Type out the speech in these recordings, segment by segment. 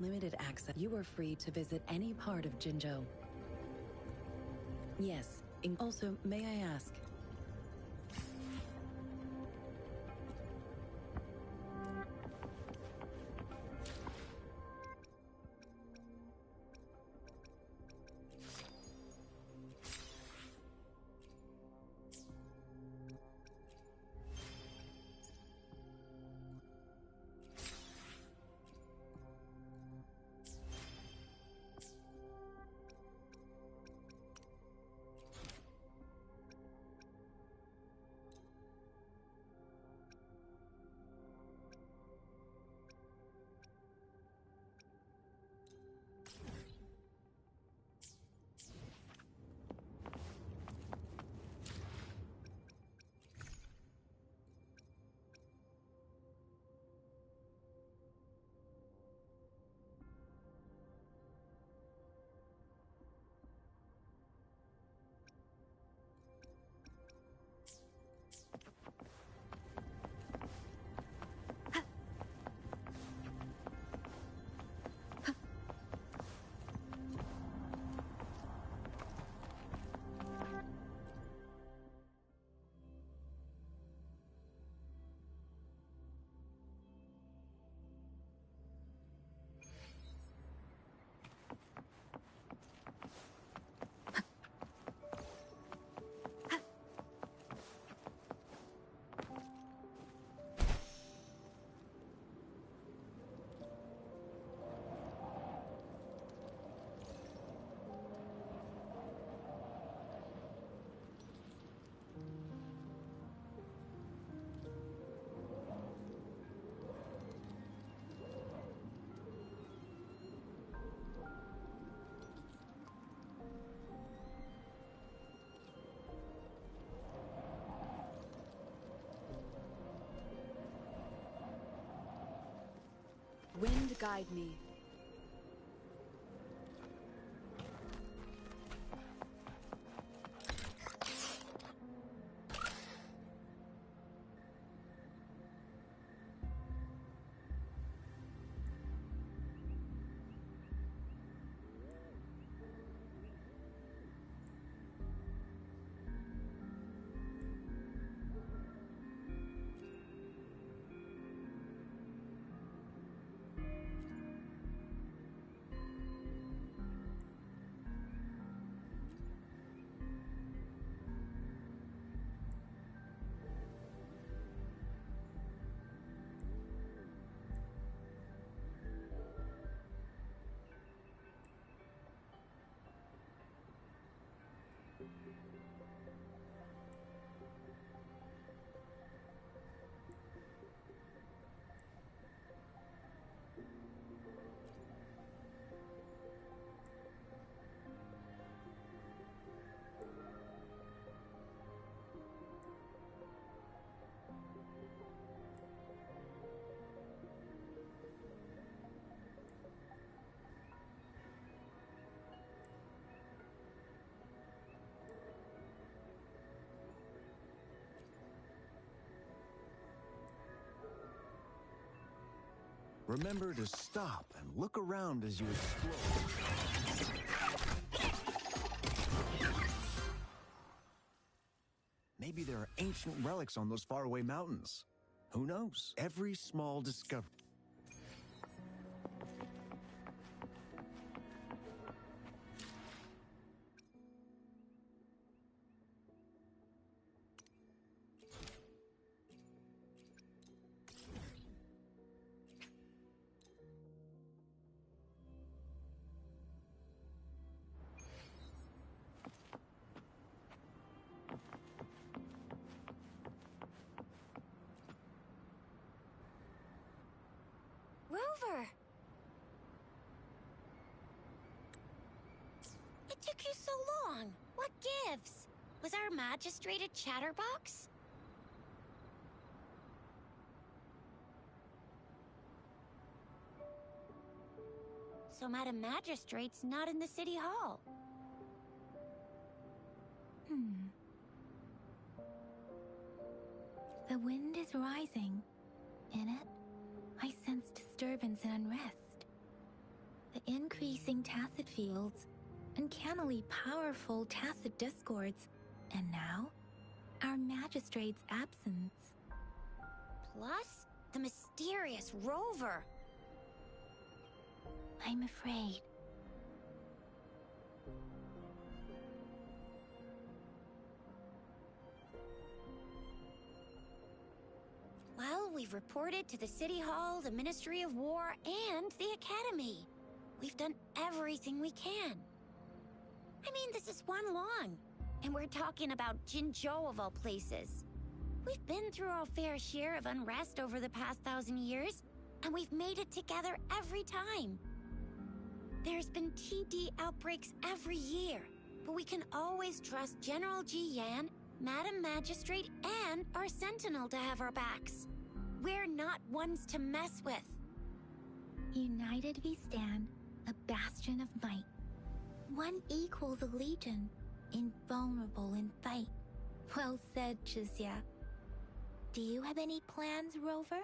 Limited access. You are free to visit any part of Jinzhou. Yes. Also, may I ask? Wind guide me. Remember to stop and look around as you explore. Maybe there are ancient relics on those faraway mountains. Who knows? Every small discovery. Rover! It took you so long. What gives? Was our magistrate a chatterbox? So Madam Magistrate's not in the city hall. The wind is rising. In it, I sense disturbance and unrest. increasing tacit fields, uncannily powerful tacit discords, and now, our magistrate's absence. Plus, the mysterious rover. I'm afraid. Well, we've reported to the City Hall, the Ministry of War, and the Academy. We've done everything we can. I mean, this is one long. And we're talking about Jinzhou of all places. We've been through our fair share of unrest over the past 1,000 years, and we've made it together every time. There's been TD outbreaks every year, but we can always trust General Ji Yan, Madam Magistrate, and our Sentinel to have our backs. We're not ones to mess with. United we stand, a bastion of might. One equals a legion, invulnerable in fight. Well said, Chixia. Do you have any plans, Rover?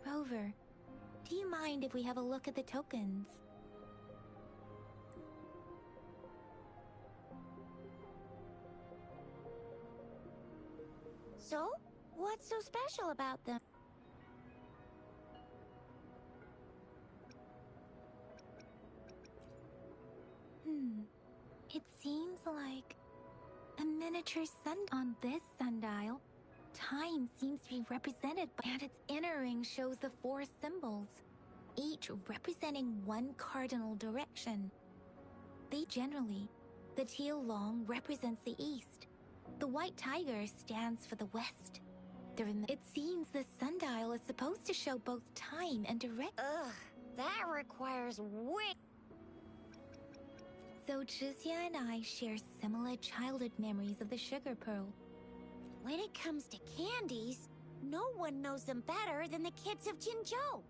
Rover, do you mind if we have a look at the tokens? So, what's so special about them? It seems like a miniature sun on this sundial. Time seems to be represented, and its inner ring shows the 4 symbols, each representing one cardinal direction. The teal long represents the east. The white tiger stands for the west. It seems the sundial is supposed to show both time and direct. Ugh, that requires way... So Chixia and I share similar childhood memories of the sugar pearl. When it comes to candies, no one knows them better than the kids of Jinzhou.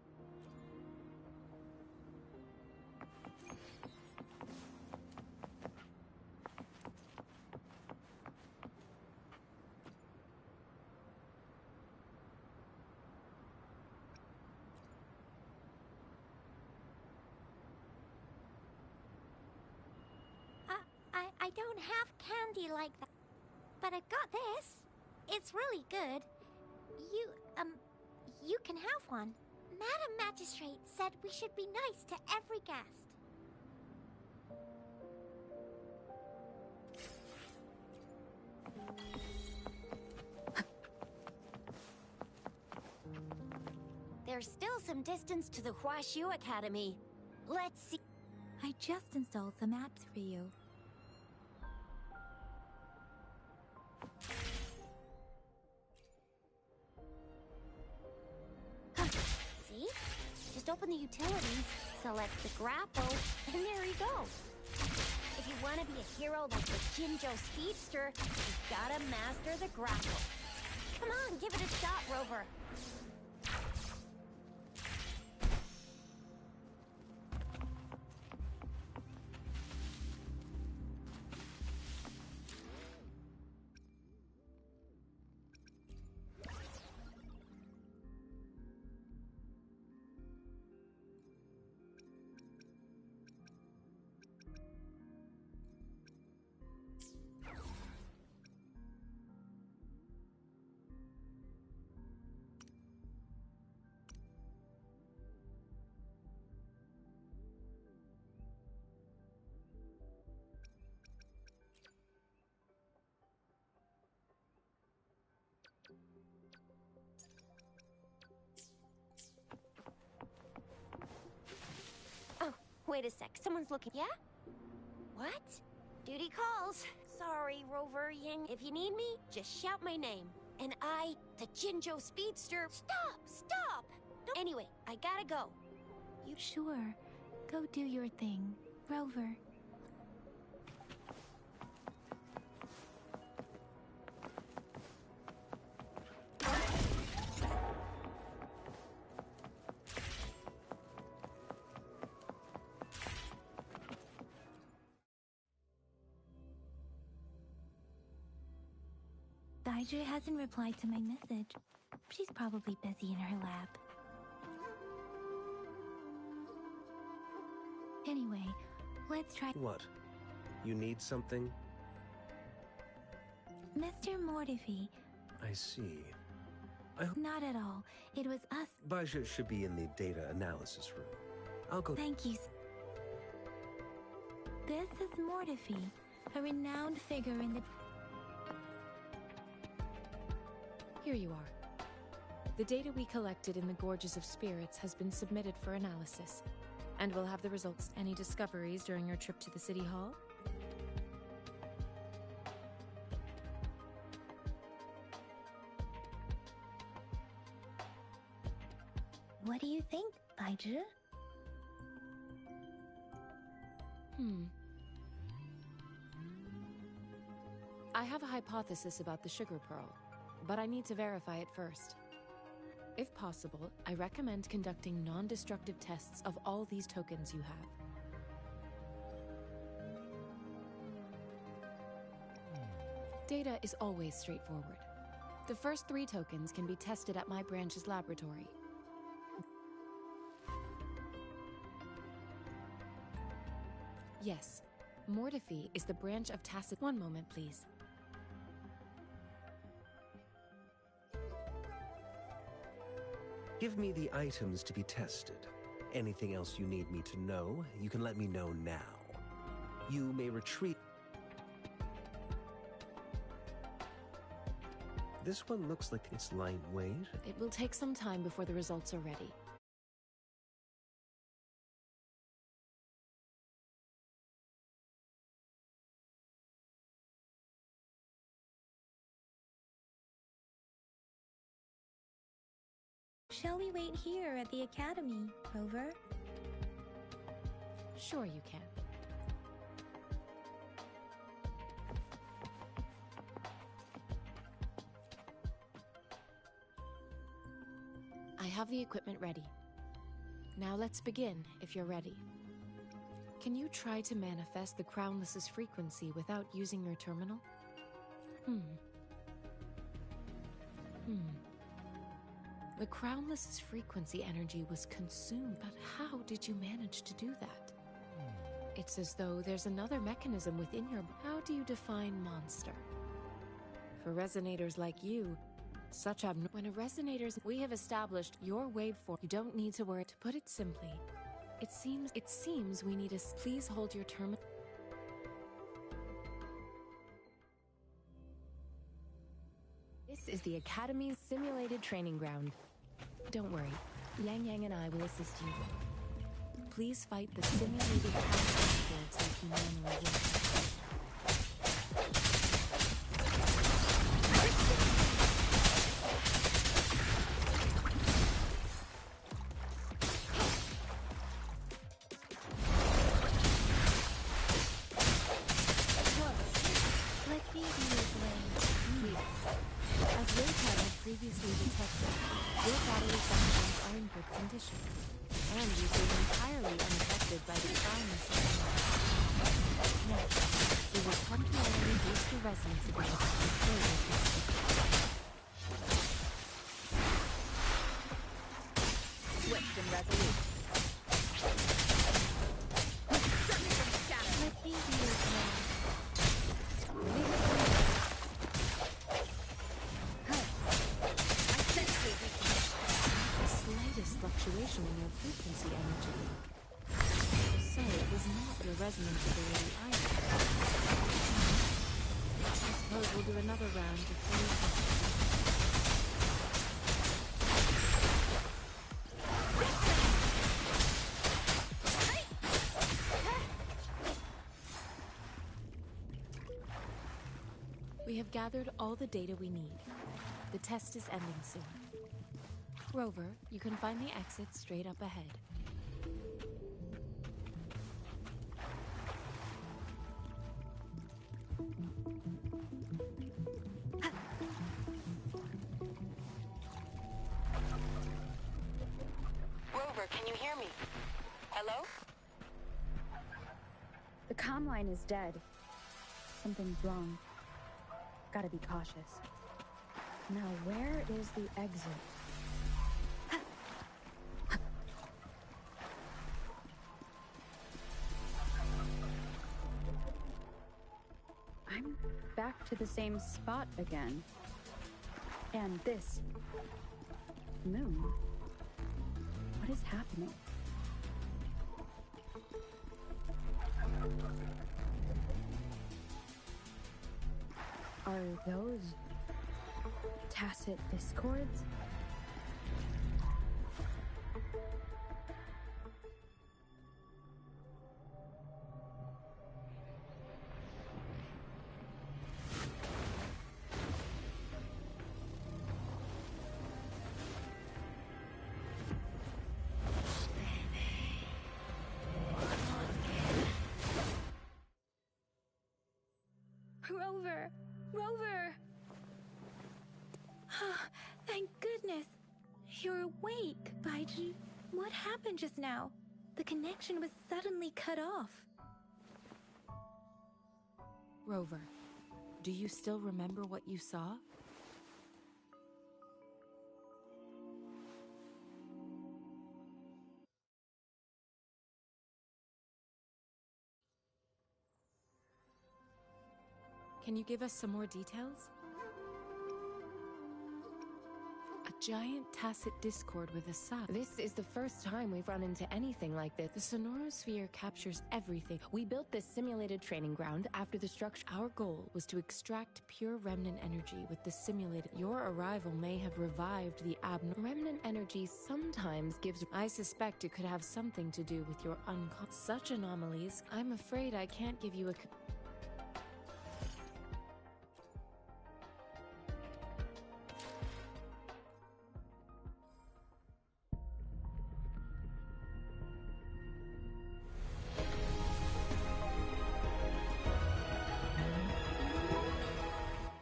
I don't have candy like that, but I got this. It's really good. You can have one. Madam Magistrate said we should be nice to every guest. There's still some distance to the Huaxiu Academy. Let's see. I just installed some apps for you. See? Just open the utilities, select the grapple, and there you go. If you want to be a hero like the Jinzhou Speedster, you've gotta master the grapple. Come on, give it a shot, Rover. Wait a sec, someone's looking. Yeah? What? Duty calls. Sorry, Rover Ying. If you need me, just shout my name. And I, the Jinzhou Speedster... Stop! Anyway, I gotta go. You sure? Go do your thing, Rover. Baiju hasn't replied to my message. She's probably busy in her lab. Anyway, let's try... What? You need something? Mr. Mortifi. I see. Not at all. It was us. Baja should be in the data analysis room. I'll go... Thank you. This is Mortifi, a renowned figure in the... Here you are. The data we collected in the Gorges of Spirits has been submitted for analysis, and we'll have the results. Any discoveries during your trip to the City Hall? What do you think, Baiju? I have a hypothesis about the sugar pearl, but I need to verify it first. If possible, I recommend conducting non-destructive tests of all these tokens you have. Data is always straightforward. The first 3 tokens can be tested at my branch's laboratory. Yes, Mortifi is the branch of Tacit. One moment, please. Give me the items to be tested. Anything else you need me to know, you can let me know now. You may retrieve... This one looks like it's lightweight. It will take some time before the results are ready. Shall we wait here at the academy, Rover? Sure you can. I have the equipment ready. Now let's begin, if you're ready. Can you try to manifest the Crownless's frequency without using your terminal? The Crownless's frequency energy was consumed, but how did you manage to do that? It's as though there's another mechanism within your... How do you define monster? For resonators like you, when a resonator's... We have established your waveform. You don't need to worry. To put it simply, it seems we need a... Please hold your terminal. This is the Academy's simulated training ground. Don't worry, Yang Yang and I will assist you. Please fight the simulated task spirits like you normally would. Previously detected, your battery functions are in good condition, and you seem entirely unaffected by the Crownless. Next, we will temporarily boost your resonance ability with further testing. Swift and resolute. Let me be your plan. Fluctuation in your frequency energy. So it was not your resonance ability either. I suppose we'll do another round before we test it. We have gathered all the data we need. The test is ending soon. Rover, you can find the exit straight up ahead. Rover, can you hear me? Hello? The comm line is dead. Something's wrong. Gotta be cautious. Now where is the exit? I'm back to the same spot again. And this moon. What is happening? Are those tacit discords? Rover! Rover! Thank goodness! You're awake, Baiji. What happened just now? The connection was suddenly cut off. Rover, do you still remember what you saw? Can you give us some more details? A giant tacit discord with a sub. This is the first time we've run into anything like this. The sonorosphere captures everything. We built this simulated training ground after the structure. Our goal was to extract pure remnant energy with the simulated. Your arrival may have revived the abnormal. Remnant energy sometimes gives. I suspect it could have something to do with your unconscious. Such anomalies, I'm afraid I can't give you a.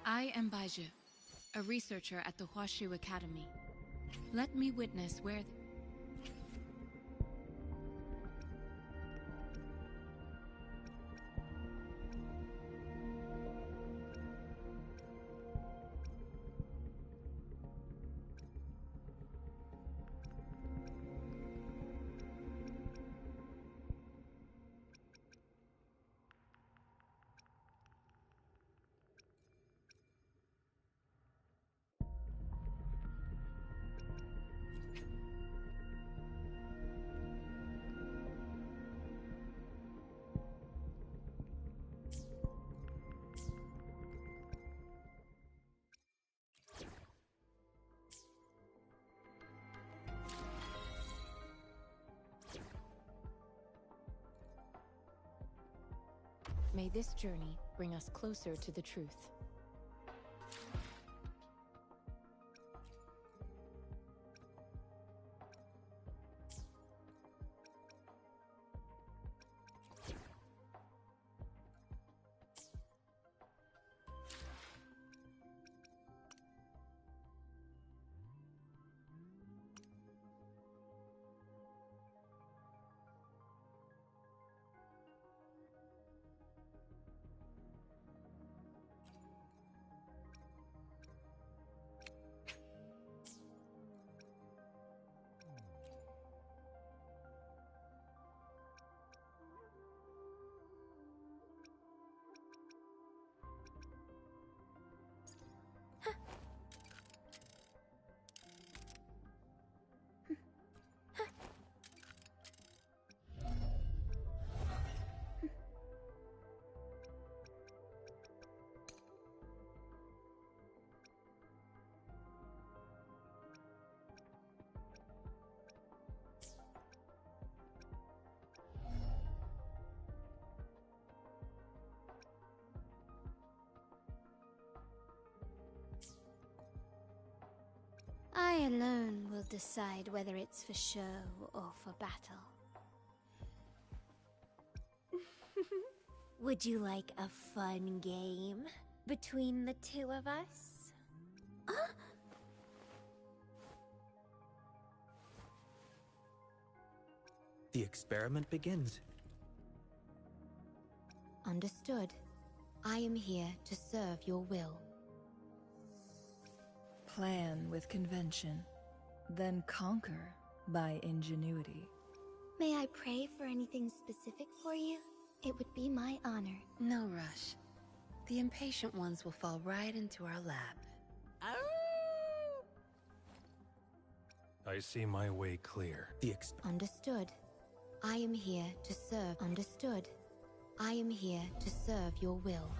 I am Baiju, a researcher at the Huashu Academy. Let me witness where. May this journey bring us closer to the truth. I alone will decide whether it's for show or for battle. Would you like a fun game between the two of us? The experiment begins. Understood. I am here to serve your will. Plan with convention, then conquer by ingenuity. May I pray for anything specific for you? It would be my honor. No rush. The impatient ones will fall right into our lap. I see my way clear. Understood. I am here to serve. Understood. I am here to serve your will.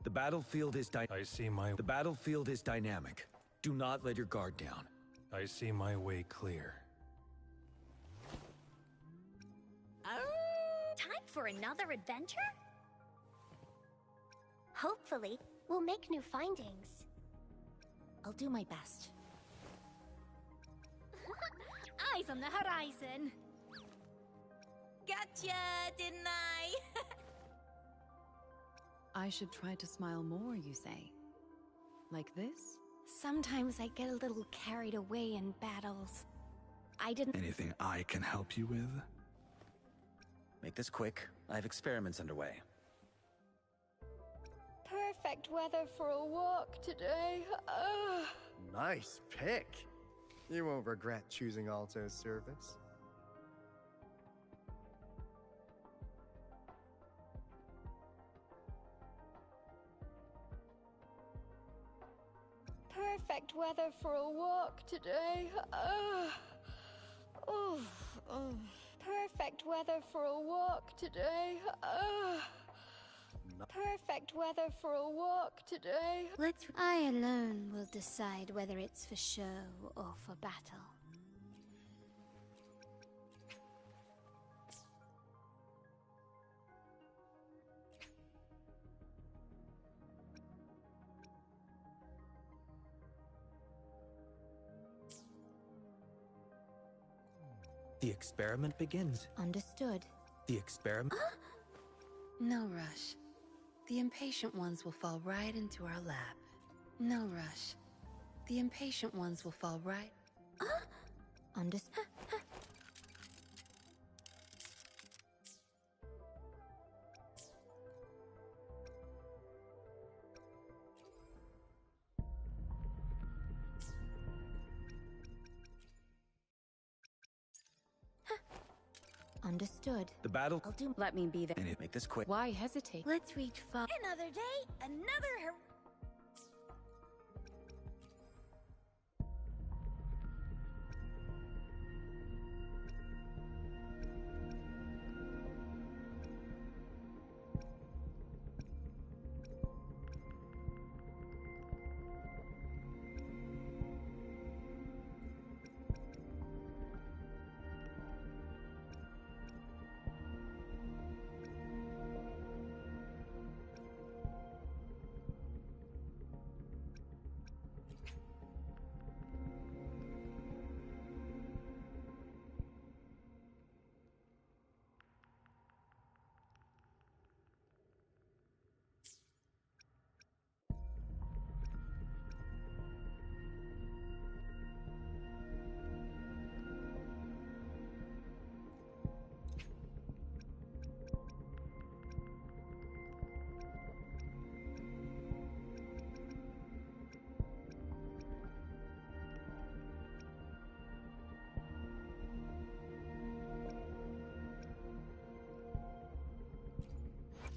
The battlefield is The battlefield is dynamic. Do not let your guard down. I see my way clear. Time for another adventure? Hopefully, we'll make new findings. I'll do my best. Eyes on the horizon. Gotcha, didn't I? I should try to smile more, you say? Like this? Sometimes I get a little carried away in battles. I didn't... Anything I can help you with? Make this quick. I have experiments underway. Perfect weather for a walk today. Nice pick. You won't regret choosing Alto's service. Perfect weather for a walk today. Perfect weather for a walk today. Perfect weather for a walk today. I alone will decide whether it's for show or for battle. The experiment begins. Understood. The experiment... No rush. The impatient ones will fall right into our lap. No rush. The impatient ones will fall right... Understood. Understood. The battle... Let me be there. And make this quick. Why hesitate? Let's reach far. Another day, another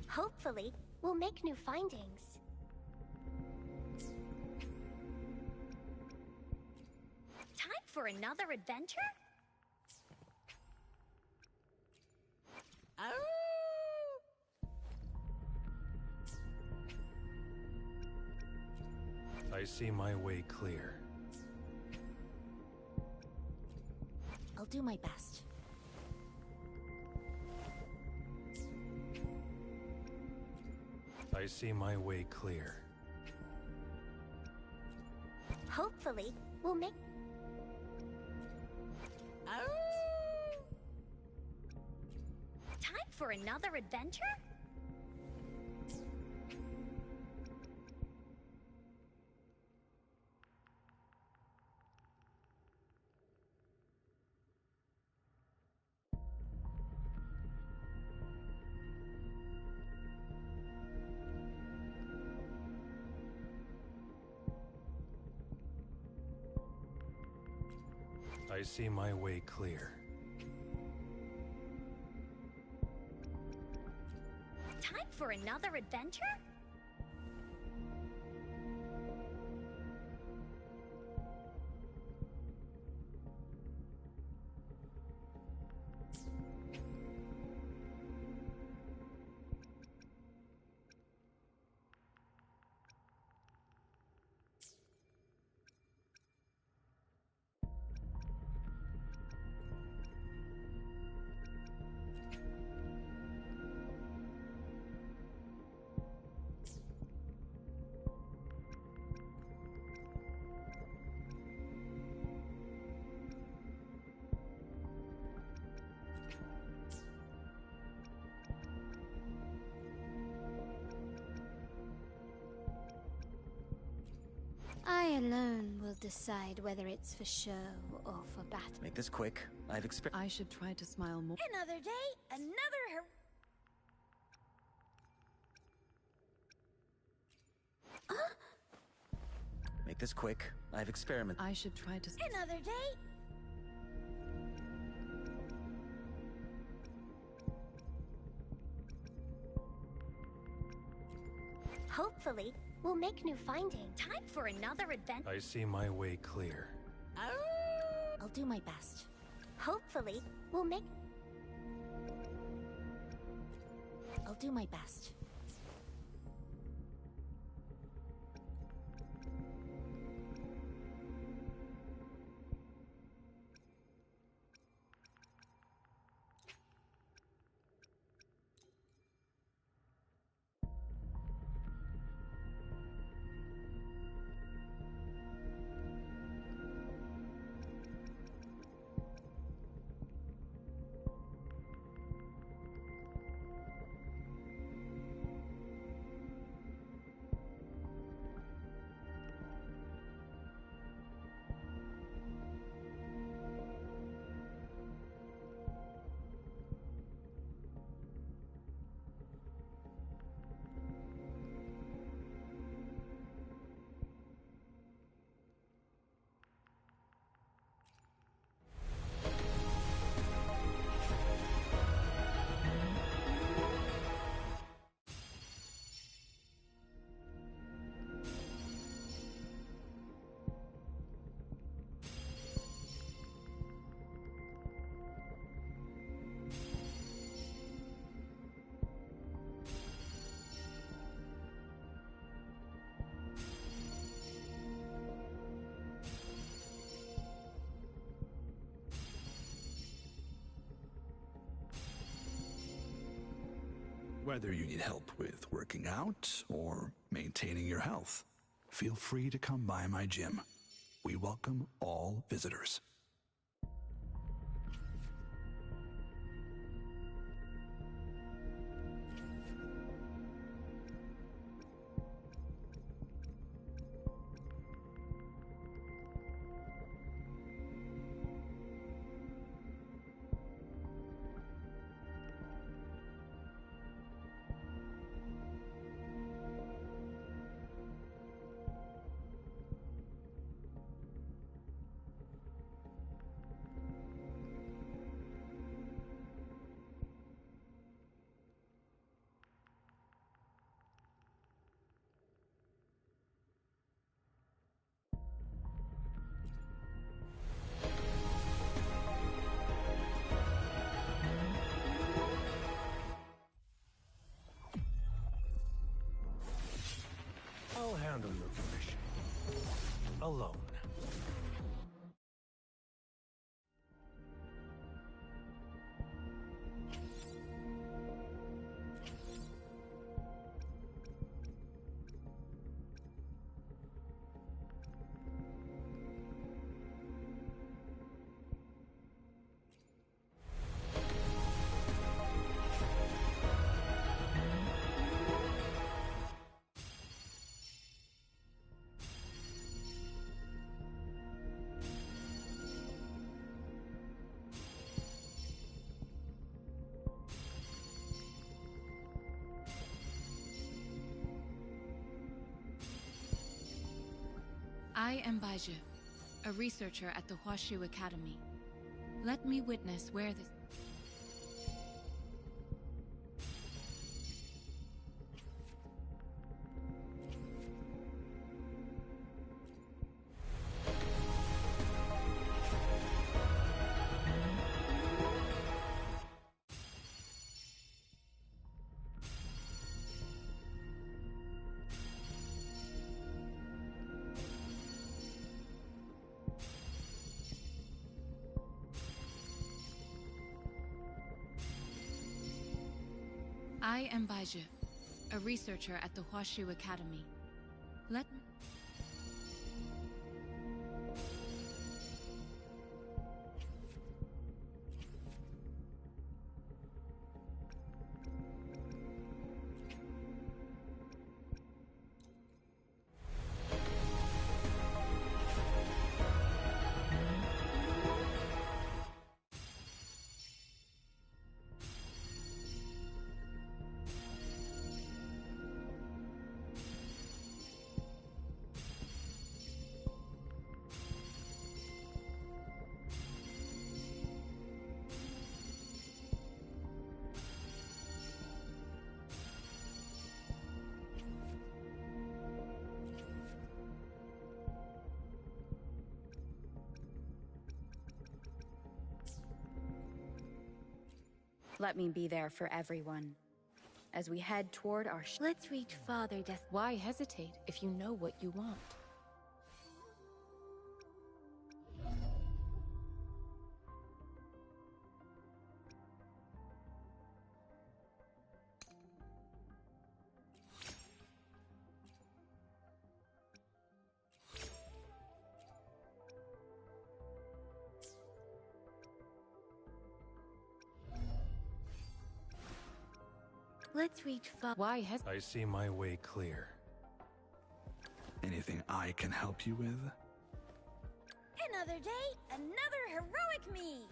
Hopefully, we'll make new findings. Time for another adventure? I see my way clear. I'll do my best. I see my way clear. Hopefully, we'll make... Time for another adventure? I see my way clear. Time for another adventure? I alone will decide whether it's for show or for battle. Make this quick. I should try to smile more. Another day, another Make this quick. I've experimented. I should try to. Another day. Hopefully, we'll make new findings. Time for another adventure. I see my way clear. I'll do my best. Hopefully, we'll make... I'll do my best. Whether you need help with working out or maintaining your health, feel free to come by my gym. We welcome all visitors. I'll handle your commission. Alone. I am Baiju, a researcher at the Huashu Academy. Let me witness where this... I am Baiju, a researcher at the Huashu Academy. Let me... Let me be there for everyone. As we head toward our Let's reach farther Why hesitate if you know what you want? Let's reach far. Why has I see my way clear. Anything I can help you with? Another day, another heroic me!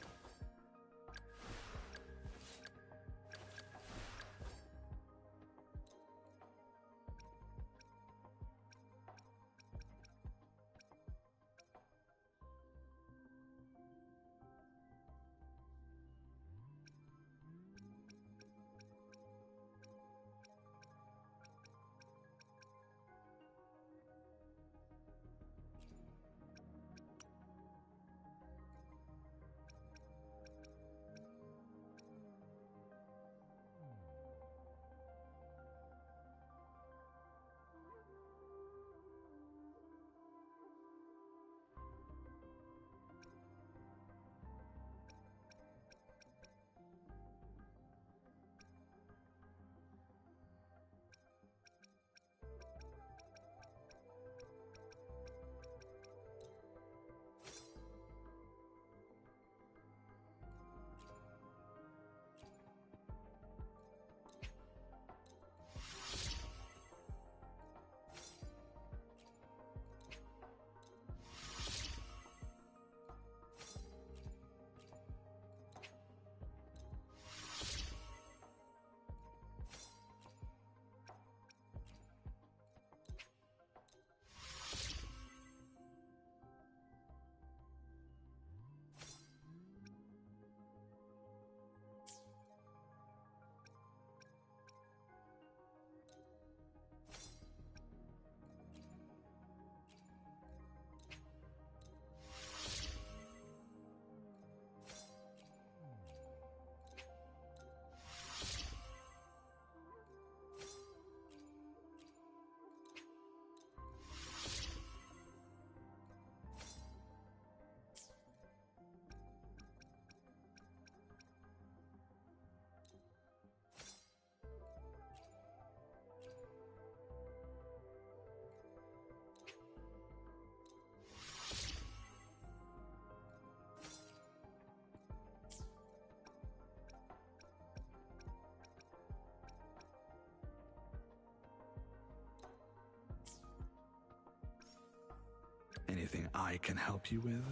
Anything I can help you with?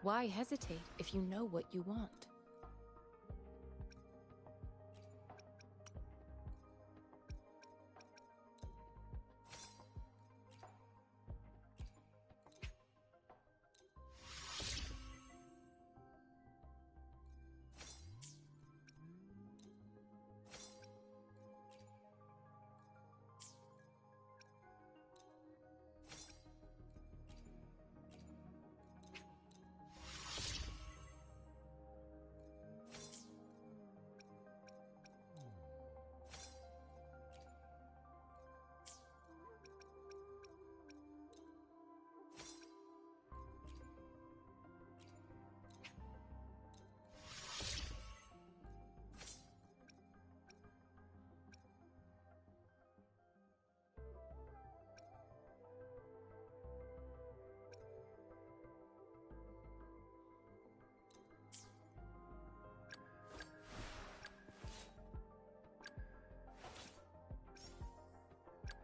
Why hesitate if you know what you want?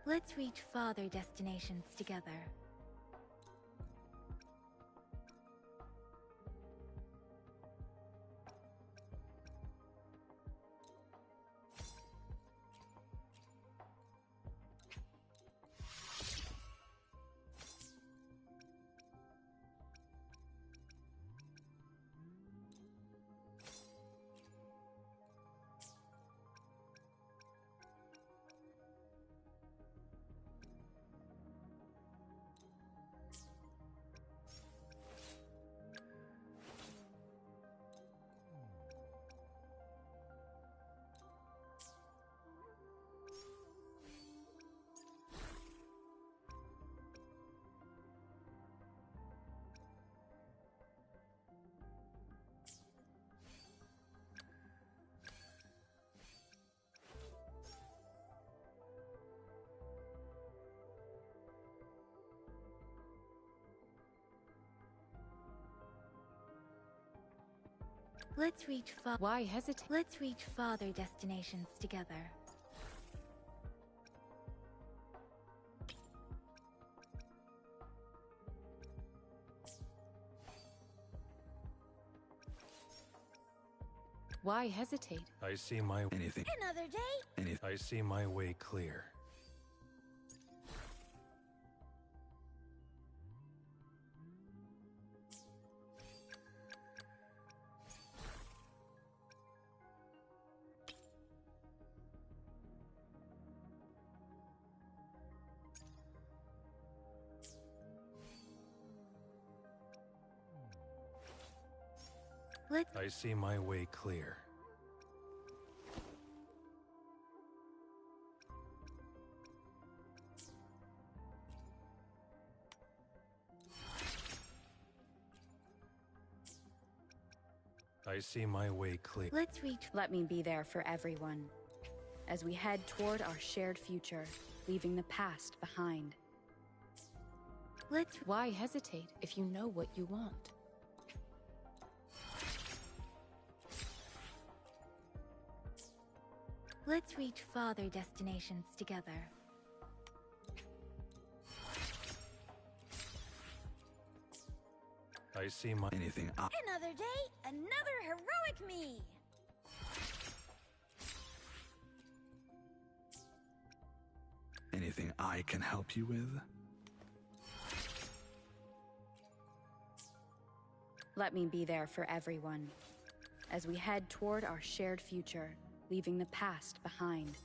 Let's reach farther destinations together. Why hesitate? Let's reach farther destinations together. Why hesitate? I see my anything. Another day? I see my way clear. I see my way clear. I see my way clear. Let me be there for everyone, as we head toward our shared future, leaving the past behind. Why hesitate if you know what you want? Let's reach farther destinations together. I see my anything. Another day, another heroic me. Anything I can help you with? Let me be there for everyone, as we head toward our shared future, leaving the past behind.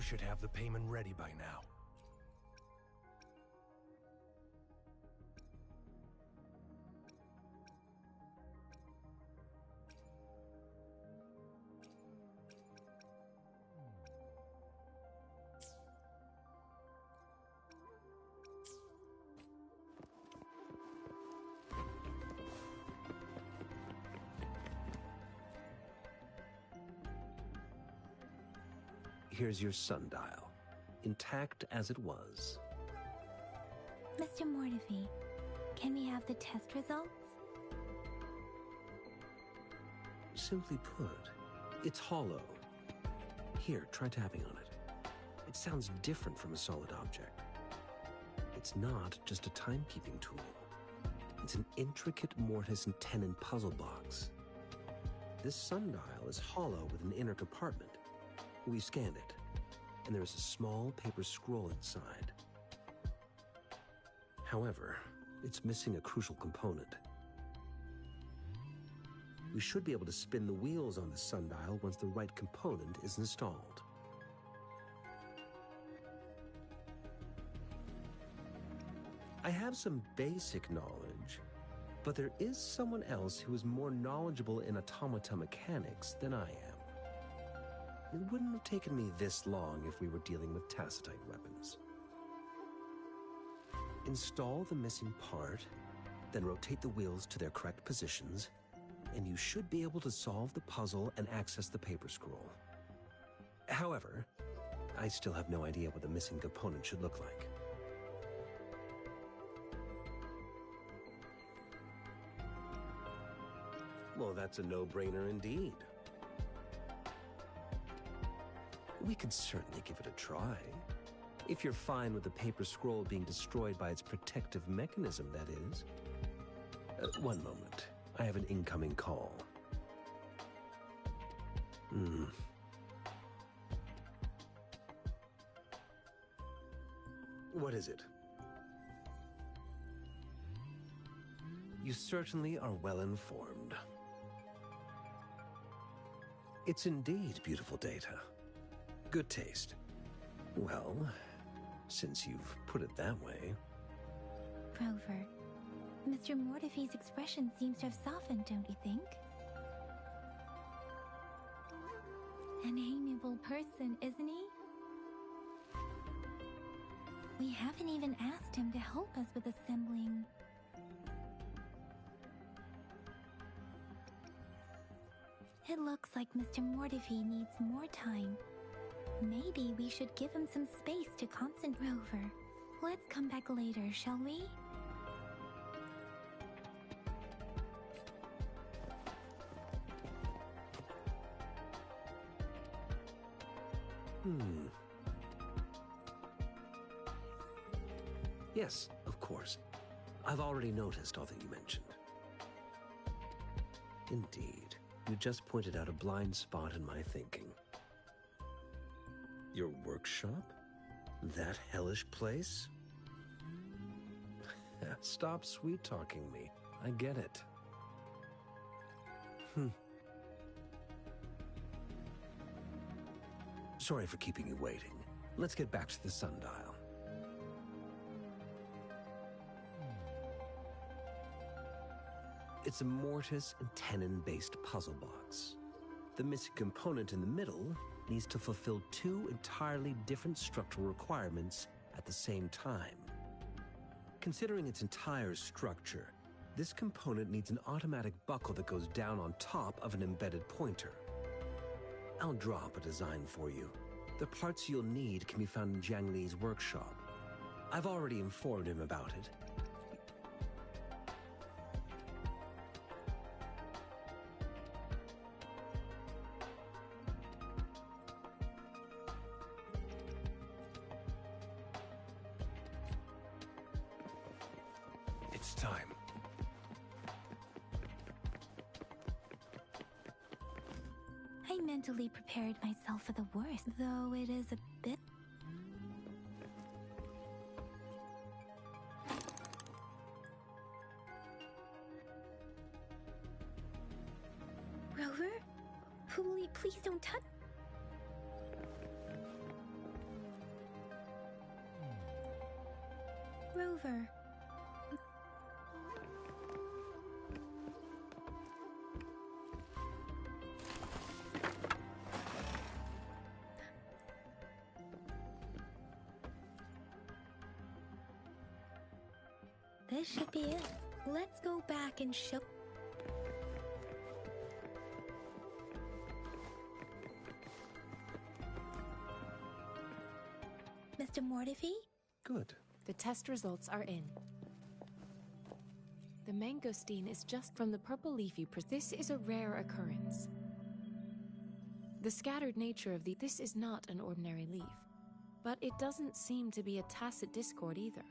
should have the payment ready by now. Here's your sundial, intact as it was. Mr. Mortefi, can we have the test results? Simply put, it's hollow. Here, try tapping on it. It sounds different from a solid object. It's not just a timekeeping tool. It's an intricate mortise and tenon puzzle box. This sundial is hollow with an inner compartment. We scanned it, and there is a small paper scroll inside. However, it's missing a crucial component. We should be able to spin the wheels on the sundial once the right component is installed. I have some basic knowledge, but there is someone else who is more knowledgeable in automata mechanics than I am. It wouldn't have taken me this long if we were dealing with tacitite weapons. Install the missing part, then rotate the wheels to their correct positions, and you should be able to solve the puzzle and access the paper scroll. However, I still have no idea what the missing component should look like. Well, that's a no-brainer indeed. We can certainly give it a try. If you're fine with the paper scroll being destroyed by its protective mechanism, that is. One moment. I have an incoming call. What is it? You certainly are well informed. It's indeed beautiful data. Good taste. Well, since you've put it that way. Rover, Mr. Mortefi's expression seems to have softened, don't you think? An amiable person, isn't he? We haven't even asked him to help us with assembling. It looks like Mr. Mortefi needs more time. Maybe we should give him some space to concentrate. Rover, let's come back later, shall we? Yes, of course. I've already noticed all that you mentioned. Indeed, you just pointed out a blind spot in my thinking. Your workshop? That hellish place? Stop sweet-talking me. I get it. Sorry for keeping you waiting. Let's get back to the sundial. It's a mortise and tenon-based puzzle box. The missing component in the middle needs to fulfill two entirely different structural requirements at the same time. Considering its entire structure, this component needs an automatic buckle that goes down on top of an embedded pointer. I'll drop a design for you. The parts you'll need can be found in Jiang Li's workshop. I've already informed him about it. It's time. I mentally prepared myself for the worst, though it is a bit... Rover? Please don't touch... Rover. This should be it. Let's go back and show... Mr. Mortifi? Good. The test results are in. The mangosteen is just from the purple leafy. This is a rare occurrence. The scattered nature of this is not an ordinary leaf, but it doesn't seem to be a tacit discord either.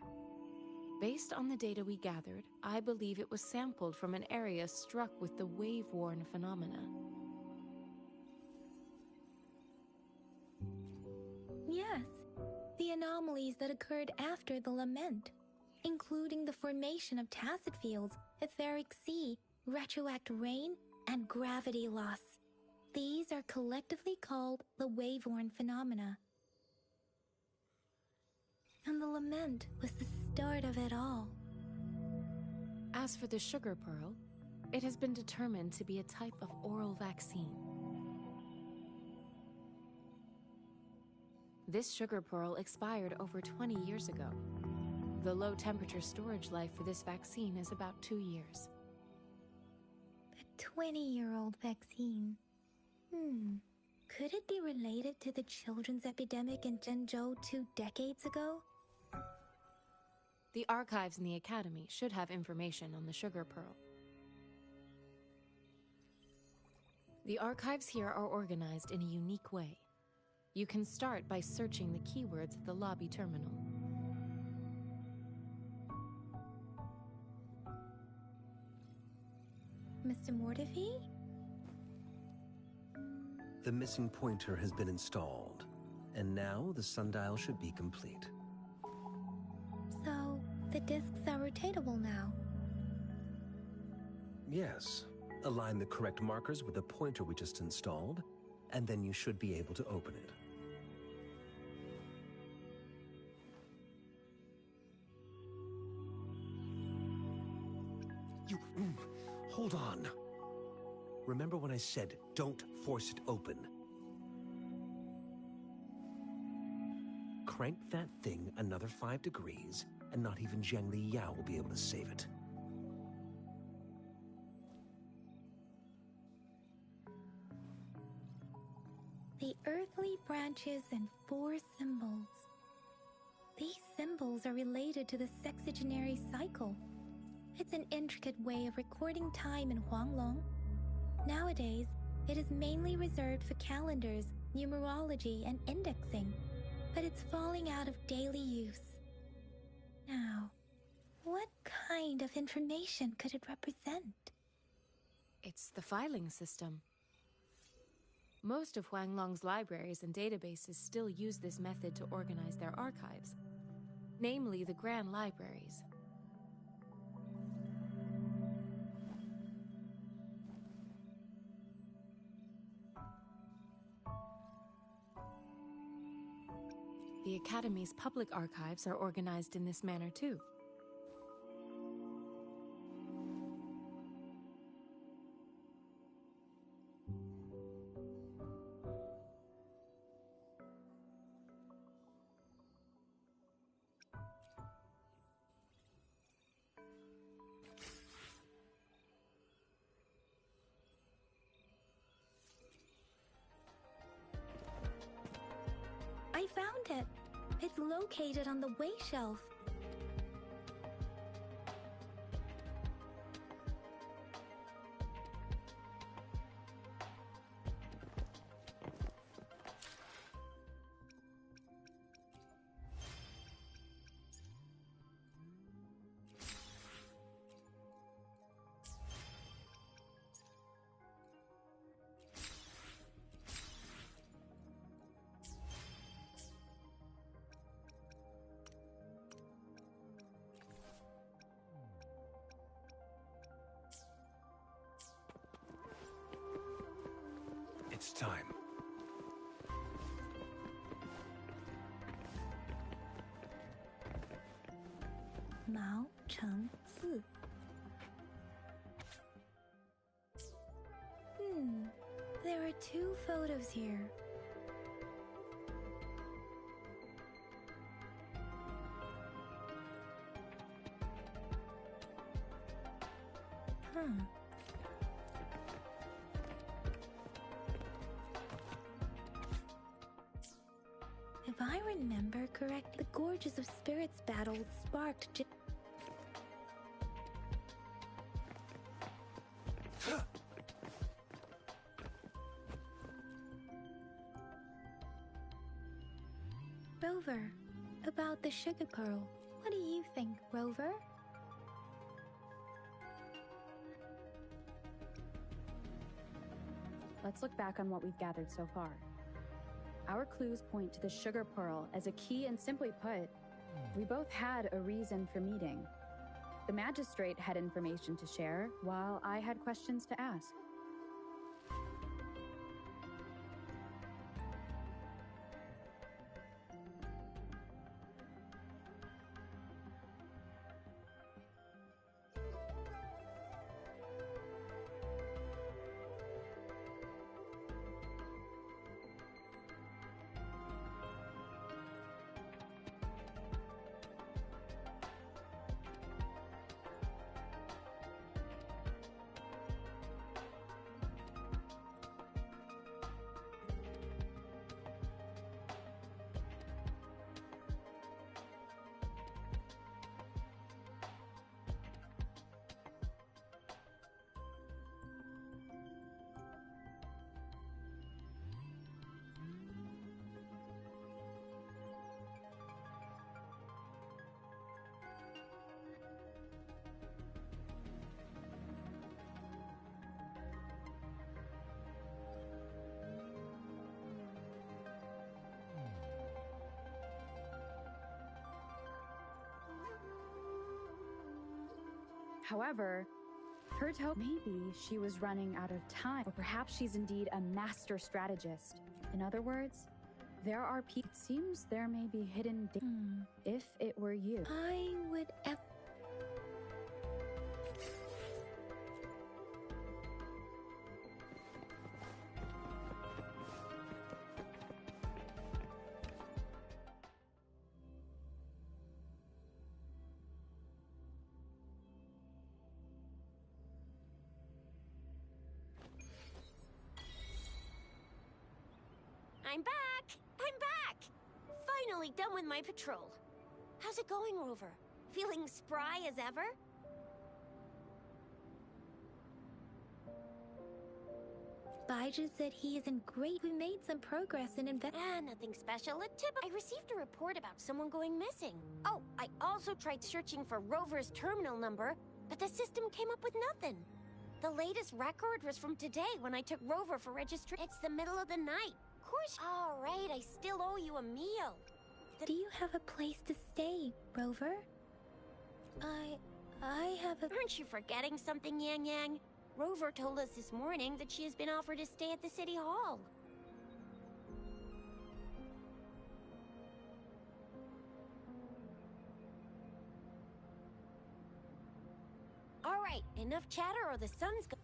Based on the data we gathered, I believe it was sampled from an area struck with the wave-worn phenomena. Yes, the anomalies that occurred after the lament, including the formation of tacit fields, etheric sea, retroact rain, and gravity loss. These are collectively called the wave-worn phenomena. And the lament was the start of it all. As for the sugar pearl, it has been determined to be a type of oral vaccine. This sugar pearl expired over 20 years ago. The low temperature storage life for this vaccine is about 2 years. A 20-year-old vaccine. Could it be related to the children's epidemic in Zhengzhou 2 decades ago? The archives in the Academy should have information on the sugar pearl. The archives here are organized in a unique way. You can start by searching the keywords at the lobby terminal. Mr. Mortifi? The missing pointer has been installed, and now the sundial should be complete. So, the discs are rotatable now. Yes. Align the correct markers with the pointer we just installed, and then you should be able to open it. Hold on. Remember when I said, don't force it open? Crank that thing another 5 degrees, and not even Zhengli Yao will be able to save it. The earthly branches and 4 symbols. These symbols are related to the sexagenary cycle. It's an intricate way of recording time in Huanglong. Nowadays, it is mainly reserved for calendars, numerology, and indexing, but it's falling out of daily use. Now, what kind of information could it represent? It's the filing system. Most of Huanglong's libraries and databases still use this method to organize their archives, namely the Grand Libraries. The Academy's public archives are organized in this manner too. I found it. It's located on the way shelf. It's time. 毛成字. There are 2 photos here. If I remember correct, the Gorges of Spirits battle sparked Rover, about the sugar pearl. What do you think, Rover? Let's look back on what we've gathered so far. Our clues point to the sugar pearl as a key, and simply put, we both had a reason for meeting. The magistrate had information to share, while I had questions to ask. However, maybe she was running out of time, or perhaps she's indeed a master strategist. In other words, there are people. It seems there may be hidden. If it were you, I would. I'm back! I'm back! Finally done with my patrol. How's it going, Rover? Feeling spry as ever? Baija said he isn't great. We made some progress in nothing special. I received a report about someone going missing. Oh, I also tried searching for Rover's terminal number, but the system came up with nothing. The latest record was from today when I took Rover for registration. It's the middle of the night. Of course. All right, I still owe you a meal. Do you have a place to stay, Rover? I have a... Aren't you forgetting something, Yang Yang? Rover told us this morning that she has been offered a stay at the City Hall. All right, enough chatter or the sun's go-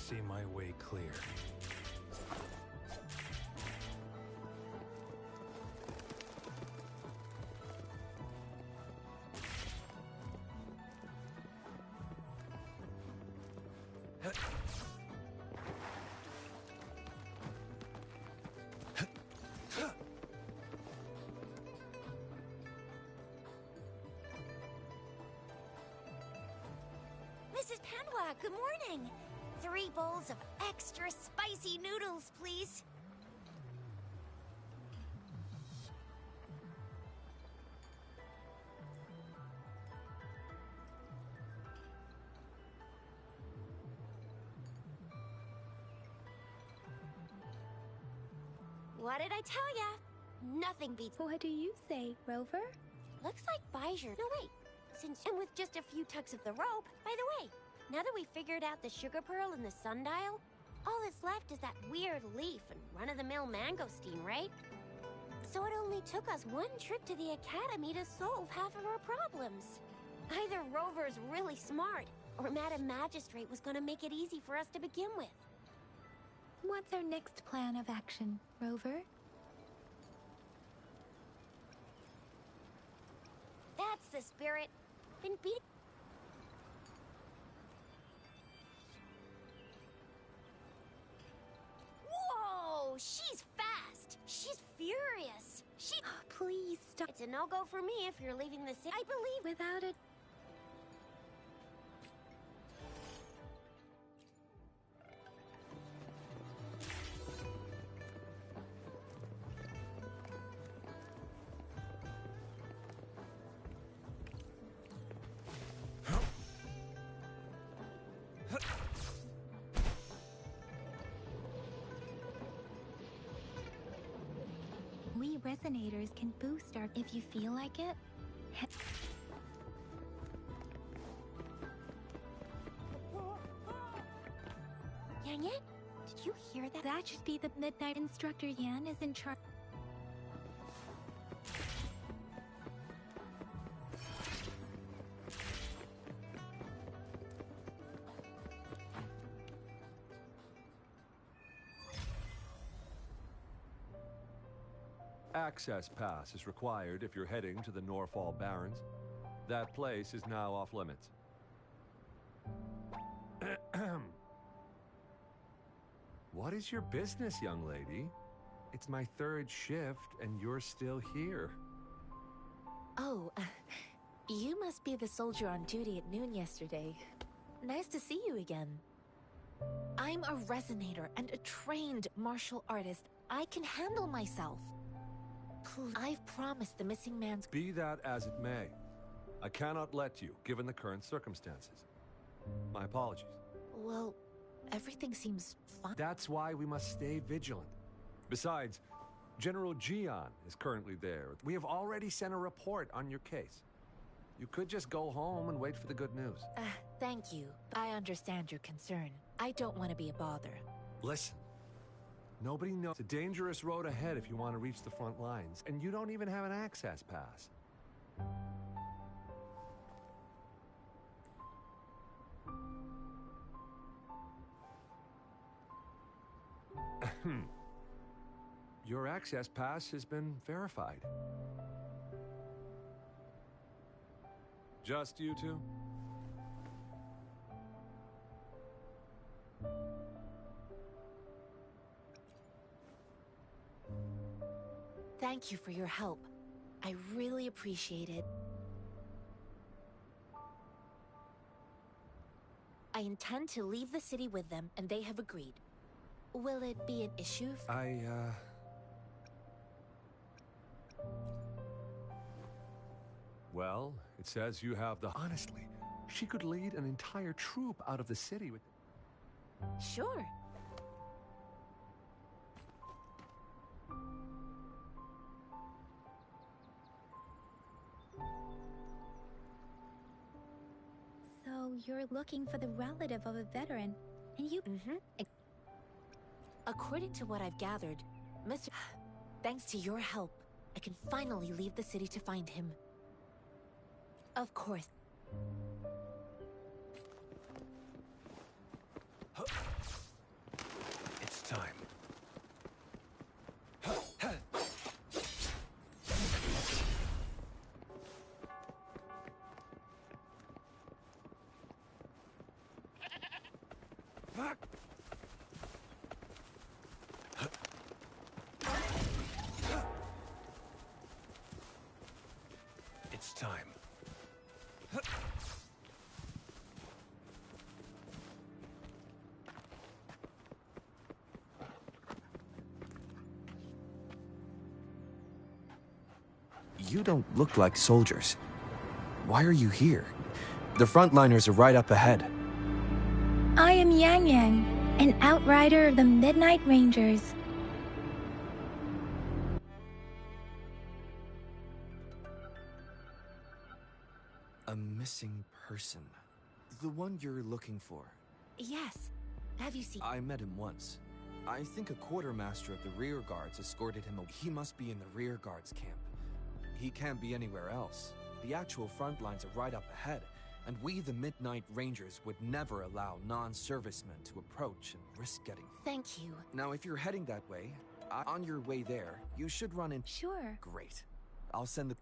see my way clear. Mrs. Panwa, good morning. 3 bowls of extra spicy noodles, please. What did I tell ya? Nothing beats. What do you say, Rover? Looks like Bijou. No, wait. And with just a few tugs of the rope. By the way, now that we've figured out the sugar pearl and the sundial, all that's left is that weird leaf and run-of-the-mill mangosteen, right? So it only took us 1 trip to the academy to solve half of our problems. Either Rover's really smart, or Madam Magistrate was gonna make it easy for us to begin with. What's our next plan of action, Rover? That's the spirit. Been beat. Whoa! She's fast. She's furious. Please stop. It's a no-go for me if you're leaving the city. I believe without it. We resonators can boost our if you feel like it. Yang Yan, did you hear that? That should be the midnight instructor. Yan is in charge. Access pass is required if you're heading to the Norfall Barrens. That place is now off limits. What is your business, young lady? It's my 3rd shift, and you're still here. Oh, you must be the soldier on duty at noon yesterday. Nice to see you again. I'm a resonator and a trained martial artist. I can handle myself. I've promised the missing man's... Be that as it may, I cannot let you, given the current circumstances. My apologies. Well, everything seems fine. That's why we must stay vigilant. Besides, General Gian is currently there. We have already sent a report on your case. You could just go home and wait for the good news. Thank you. I understand your concern. I don't want to be a bother. Listen. Nobody knows. It's a dangerous road ahead if you want to reach the front lines, and you don't even have an access pass. Your access pass has been verified. Just you two? Thank you for your help. I really appreciate it. I intend to leave the city with them, and they have agreed. Will it be an issue? Well, it says you have the... Honestly, she could lead an entire troop out of the city with... Sure. So you're looking for the relative of a veteran, and you... According to what I've gathered, Mr. Thanks to your help, I can finally leave the city to find him. Of course. It's time. You don't look like soldiers. Why are you here? The frontliners are right up ahead. I am Yang Yang, an outrider of the Midnight Rangers. A missing person. The one you're looking for. Yes. Have you seen? I met him once. I think a quartermaster of the rear guards escorted him. He must be in the rear guards camp. He can't be anywhere else. The actual front lines are right up ahead, and we, the Midnight Rangers, would never allow non-servicemen to approach and risk getting... Thank you. Now, if you're heading that way, on your way there, you should run in... Sure. Great. I'll send the...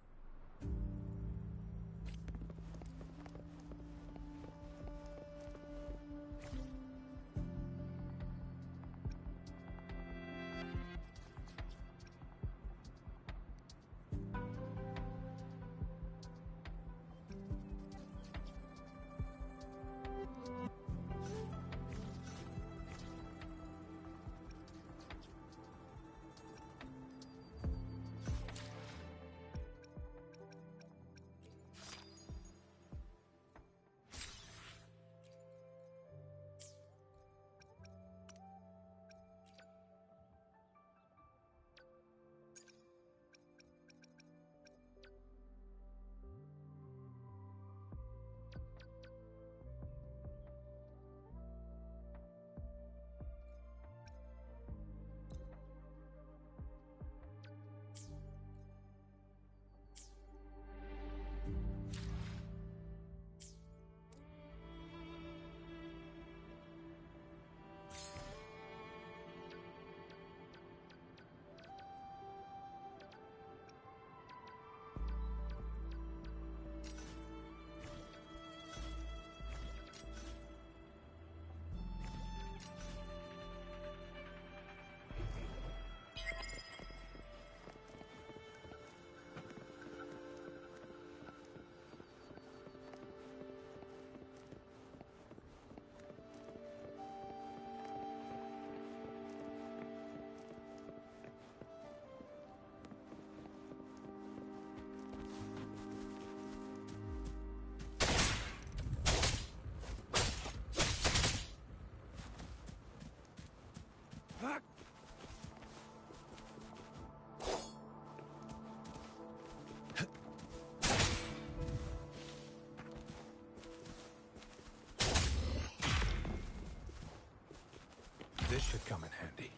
This should come in handy.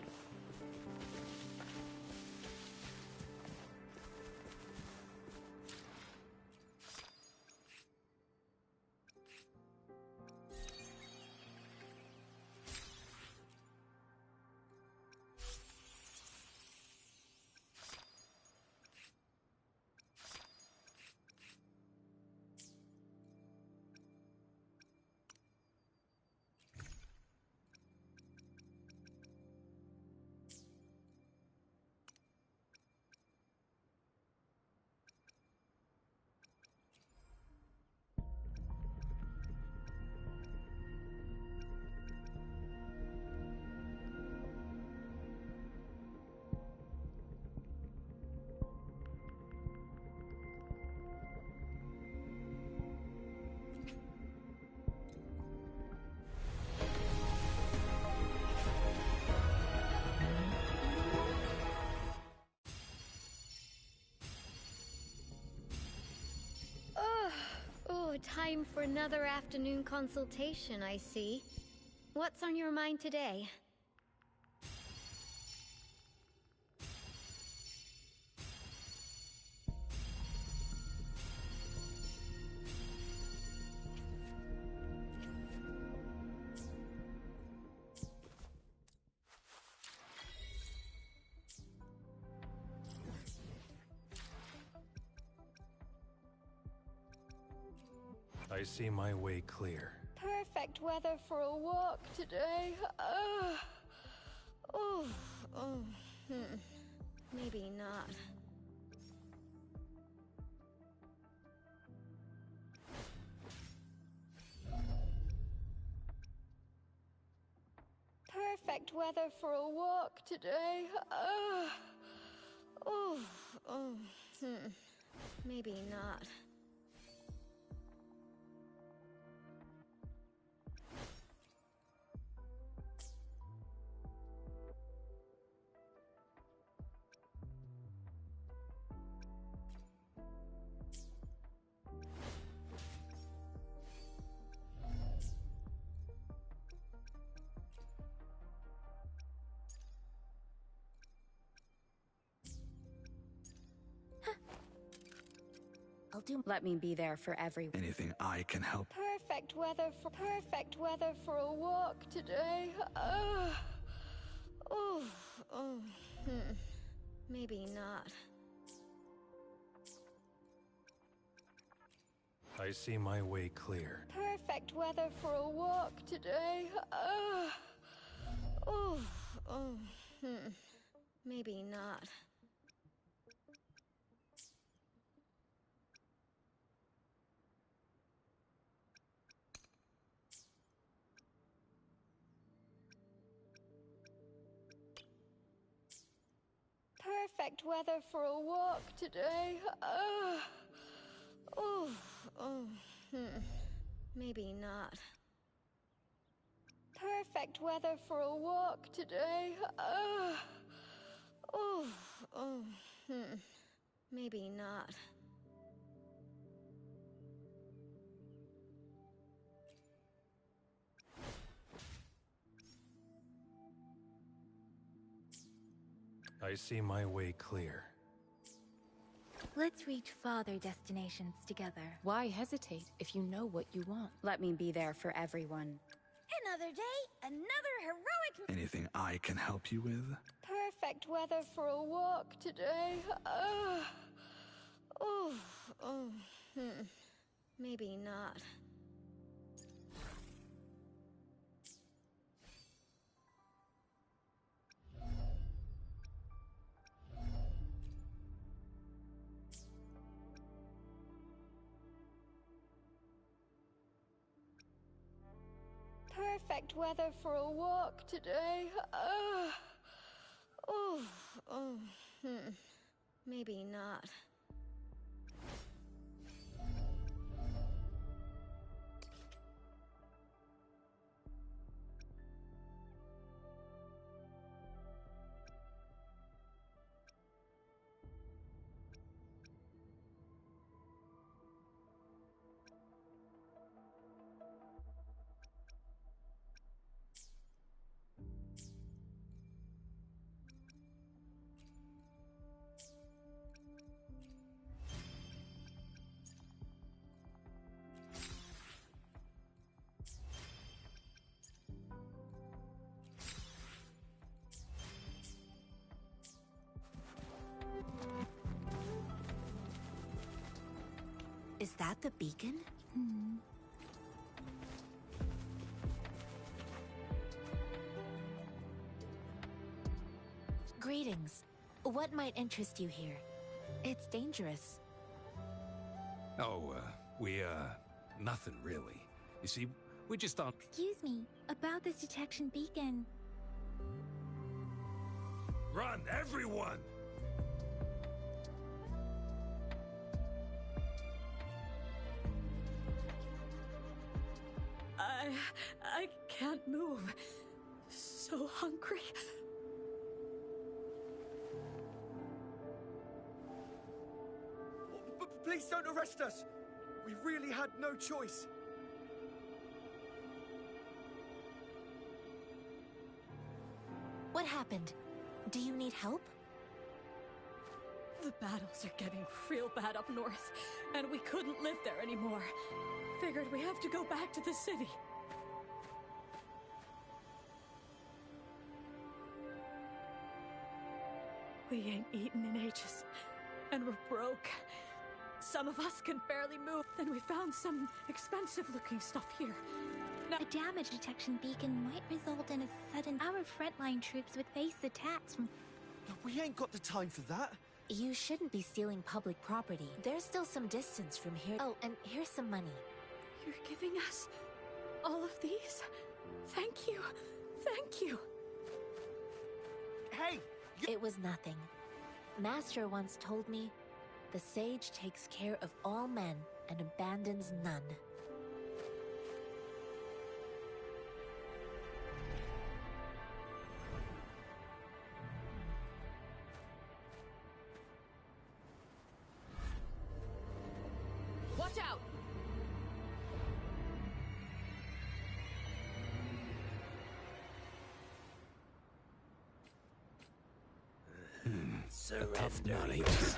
Time for another afternoon consultation, I see. What's on your mind today? I see my way clear. Perfect weather for a walk today. Maybe not. weather for a walk today. Maybe not. I'll do. Let me be there for everyone. Anything I can help. Perfect weather for a walk today. Maybe not. I see my way clear. Perfect weather for a walk today. Maybe not. Perfect weather for a walk today. Maybe not. Perfect weather for a walk today. Maybe not. I see my way clear. Let's reach farther destinations together. Why hesitate if you know what you want? Let me be there for everyone. Another day, another heroic... Anything I can help you with? Perfect weather for a walk today. Maybe not. Perfect weather for a walk today. Maybe not. Is that the beacon? Greetings. What might interest you here? It's dangerous. Oh, nothing really. You see, we just thought... Excuse me, about this detection beacon. Run, everyone! I can't move. So hungry. Please don't arrest us! We really had no choice. What happened? Do you need help? The battles are getting real bad up north, and we couldn't live there anymore. Figured we have to go back to the city. We ain't eaten in ages, and we're broke. Some of us can barely move. Then we found some expensive-looking stuff here. A damage detection beacon might result in a sudden... Our frontline troops would face attacks from... We ain't got the time for that. You shouldn't be stealing public property. There's still some distance from here. Oh, and here's some money. You're giving us all of these? Thank you. Thank you. Hey! It was nothing. Master once told me, the sage takes care of all men and abandons none. Watch out! A tough nutty. Just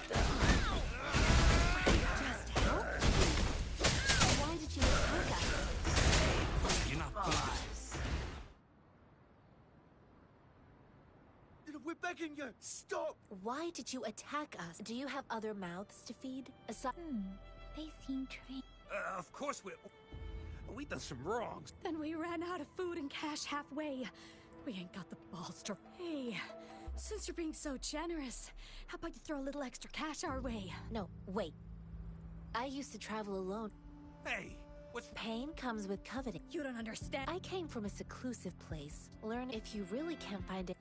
help? Why did you attack us? You're not fools. We're begging you, stop! Why did you attack us? Do you have other mouths to feed? Aside. They seem trained. Of course we done some wrongs. Then we ran out of food and cash halfway. We ain't got the balls to... Hey, since you're being so generous, how about you throw a little extra cash our way? No, wait. I used to travel alone. Hey, what's... Pain comes with coveting. You don't understand. I came from a seclusive place. Learn if you really can't find it.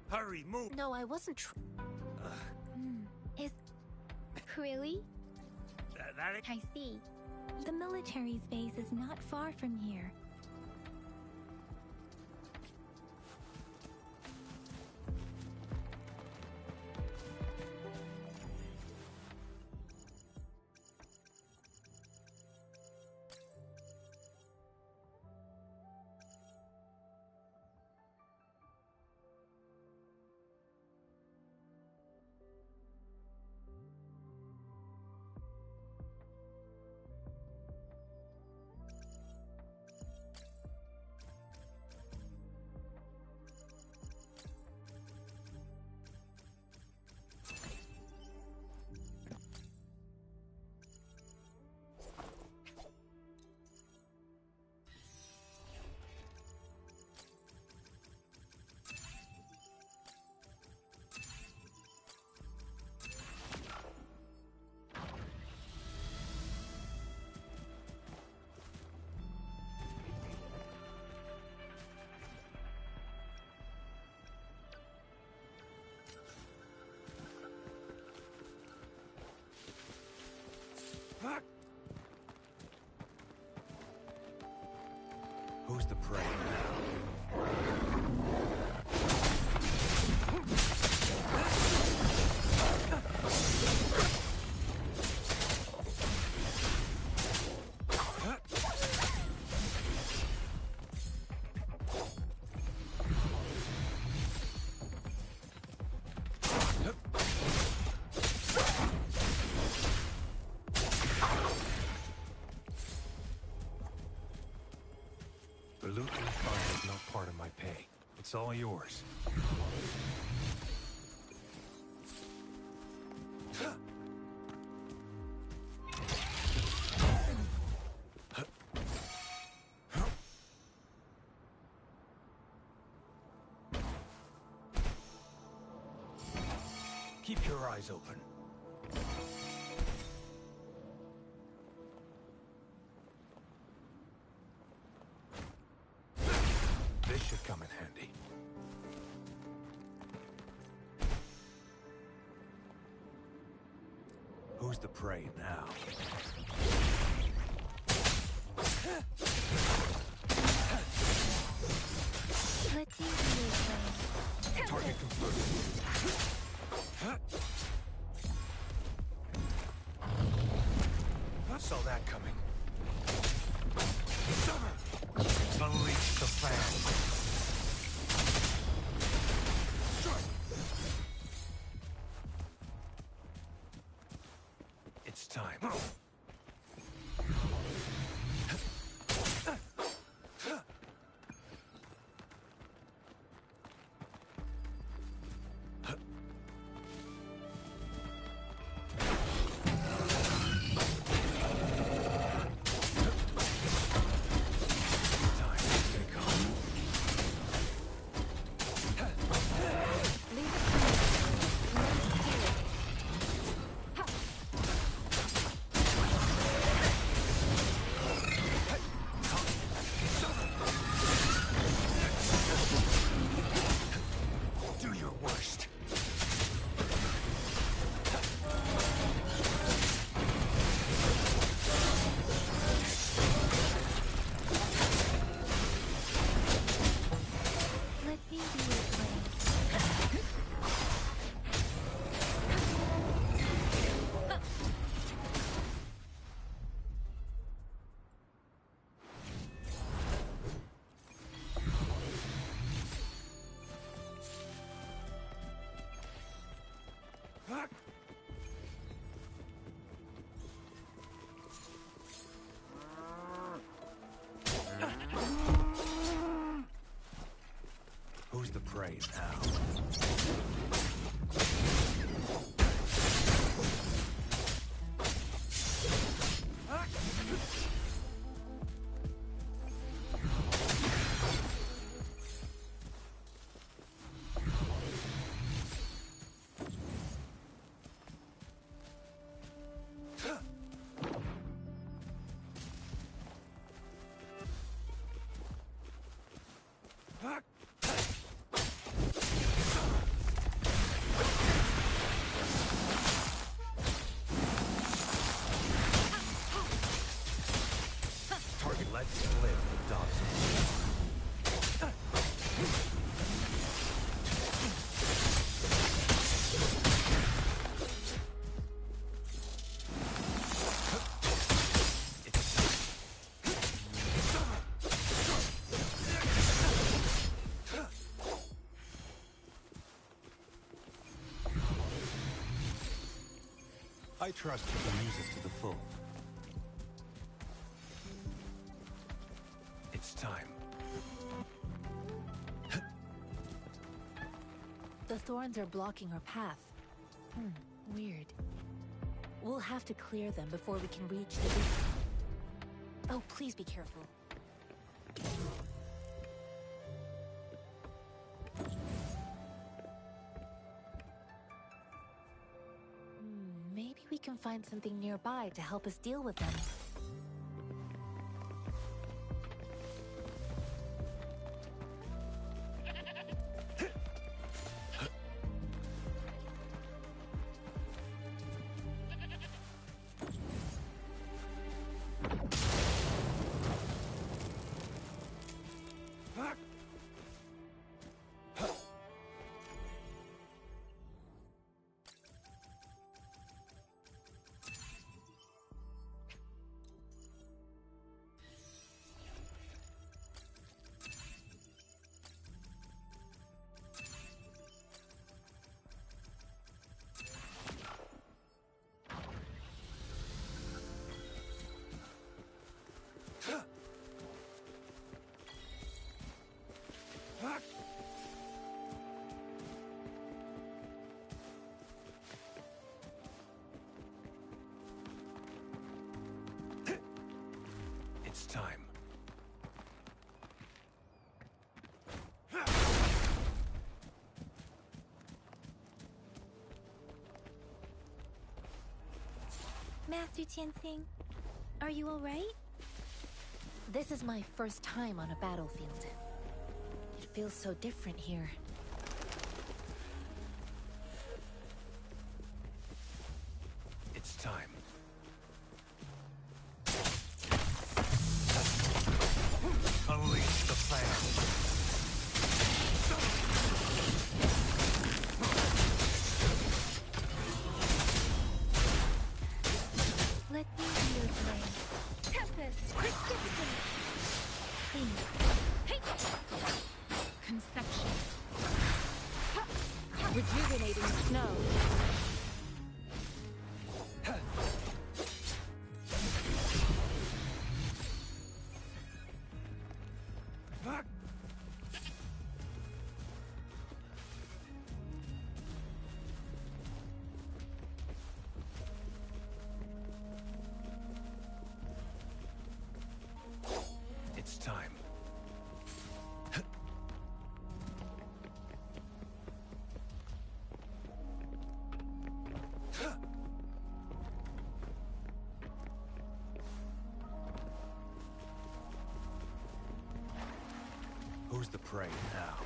Hurry, move. No, I wasn't Is... Really? That I see. The military's base is not far from here. Who's the prey now? The loot in the fire is not part of my pay. It's all yours. Keep your eyes open. This should come in handy. Who's the prey now? Let's use the Target confirmed. I saw that coming. Unleash the fan. It's time. prey now? Target lets live the dogs of war. I trust you can use it to the full. It's time. The thorns are blocking our path. Weird. We'll have to clear them before we can reach the beacon. Oh, please be careful. Maybe we can find something nearby to help us deal with them. It's time. Master Tianxing, are you all right? This is my first time on a battlefield. It feels so different here. It's time. Unleash the flame. Let me be your flame. Tempest, resistance. Conception. Rejuvenating snow. It's time. Who's the prey now?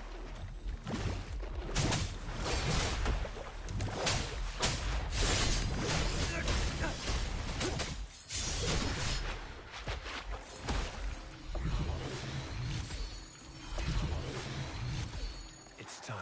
It's time.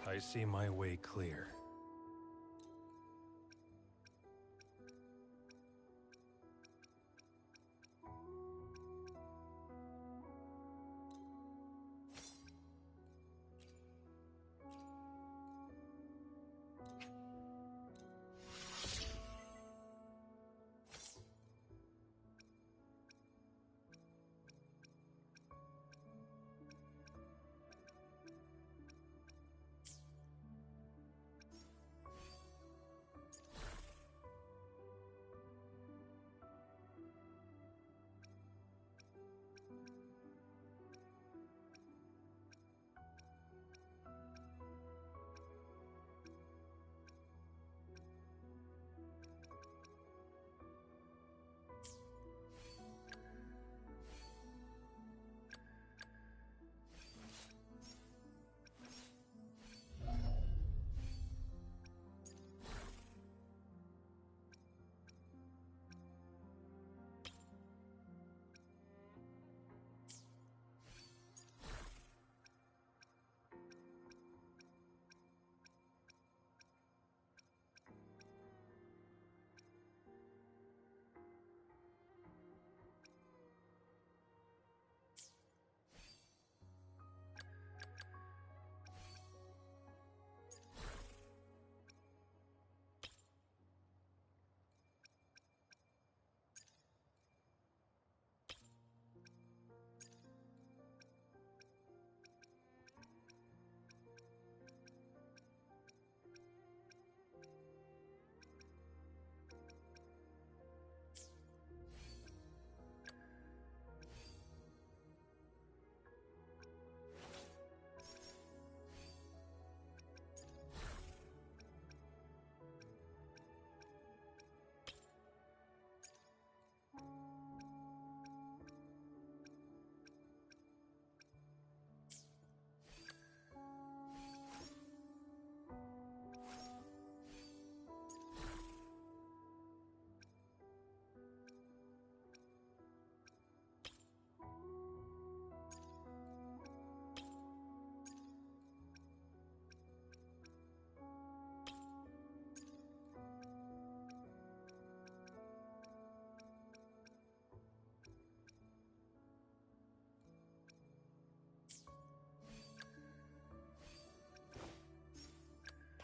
I see my way clear.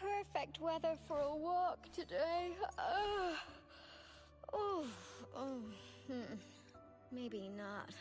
Perfect weather for a walk today. Maybe not.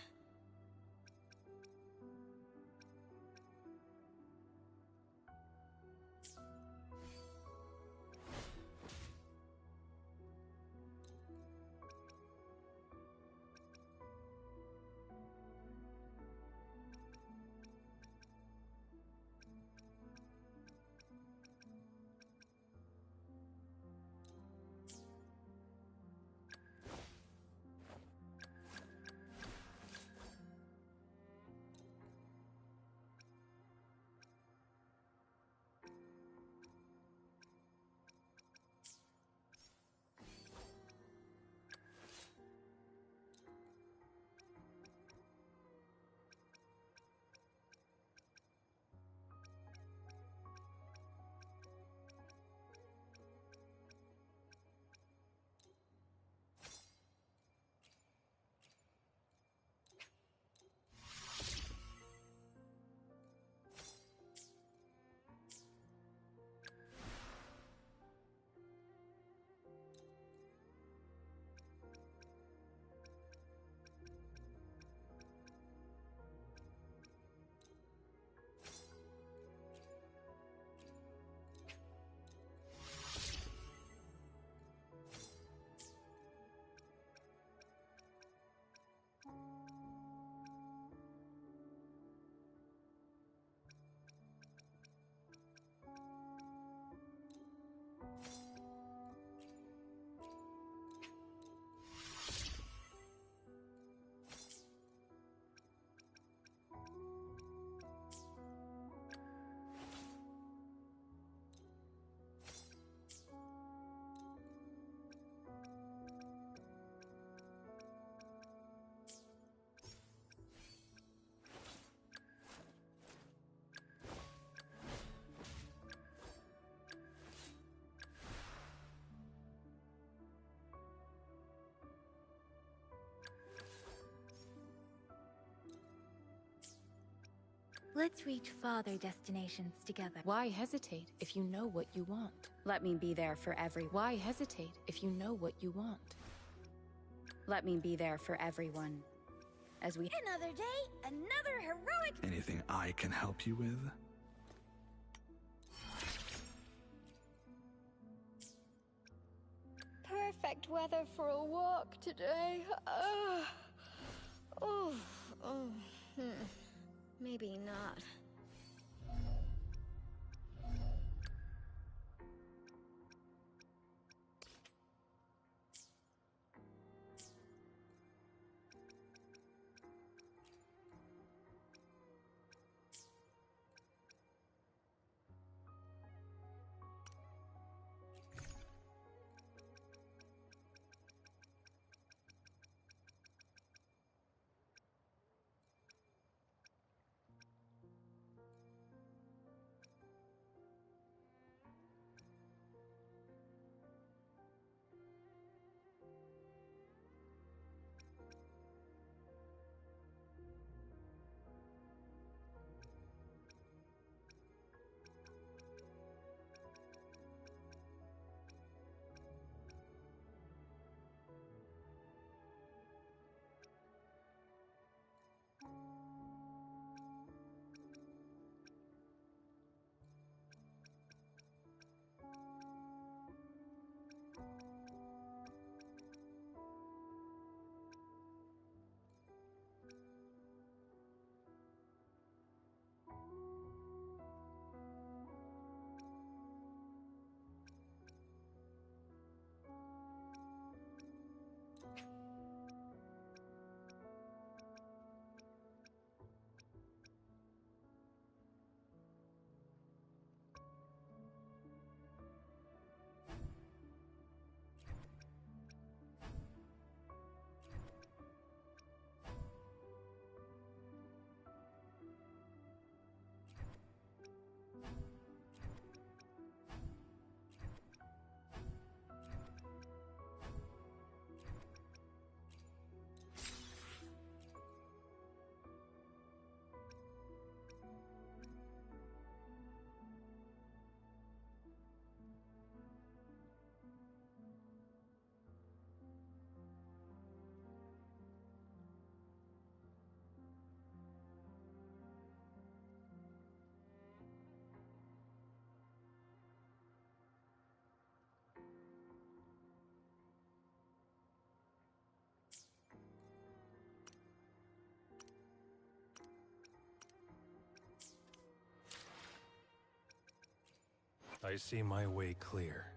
Let's reach farther destinations together. Why hesitate if you know what you want? Let me be there for everyone. Why hesitate if you know what you want? Let me be there for everyone. As we... Another day, another heroic... Anything I can help you with? Perfect weather for a walk today. Maybe not. I see my way clear.